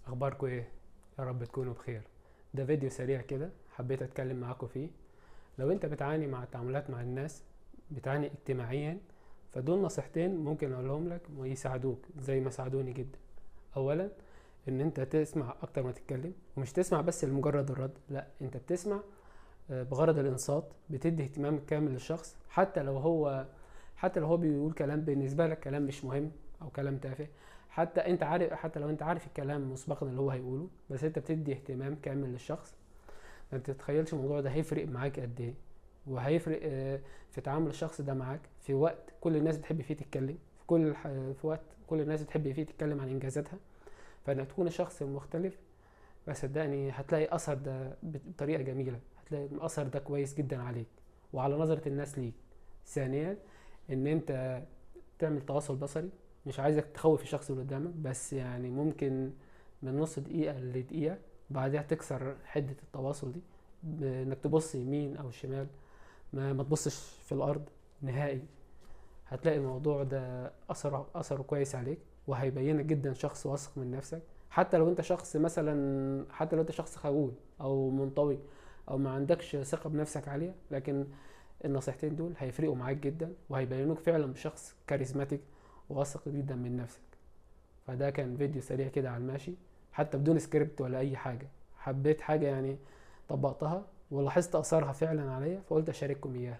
اخباركم ايه؟ يا رب تكونوا بخير. ده فيديو سريع كده حبيت اتكلم معاكم فيه. لو انت بتعاني مع التعاملات مع الناس، بتعاني اجتماعيا، فدول نصيحتين ممكن اقولهم لك ويساعدوك زي ما ساعدوني جدا. اولا، ان انت تسمع اكتر ما تتكلم، ومش تسمع بس لمجرد الرد، لا انت بتسمع بغرض الانصات، بتدي اهتمام كامل للشخص حتى لو هو بيقول كلام بالنسبه لك كلام مش مهم او كلام تافه. حتى لو انت عارف الكلام مسبقا اللي هو هيقوله، بس انت بتدي اهتمام كامل للشخص. ما بتتخيلش الموضوع ده هيفرق معاك قد ايه، وهيفرق في تعامل الشخص ده معاك في وقت كل الناس بتحب فيه تتكلم، في وقت كل الناس بتحب فيه تتكلم عن انجازاتها. فانك تكون الشخص المختلف، بس صدقني هتلاقي اثر ده بطريقه جميله، هتلاقي الاثر ده كويس جدا عليك وعلى نظره الناس ليك. ثانيا، ان انت تعمل تواصل بصري. مش عايزك تخوف الشخص اللي قدامك، بس يعني ممكن من نص دقيقه لدقيقه بعدها تكسر حده التواصل دي، انك تبص يمين او شمال، ما تبصش في الارض نهائي. هتلاقي الموضوع ده اثره كويس عليك، وهيبينك جدا شخص واثق من نفسك. حتى لو انت شخص خجول او منطوي او ما عندكش ثقة بنفسك عالية، لكن النصيحتين دول هيفرقوا معاك جدا، وهيبينوك فعلا بشخص كاريزماتيك واثق جدا من نفسك. فده كان فيديو سريع كده على الماشي، حتى بدون سكريبت ولا اي حاجة. حبيت حاجة يعني طبقتها ولاحظت اثرها فعلا عليا، فقلت اشارككم اياها.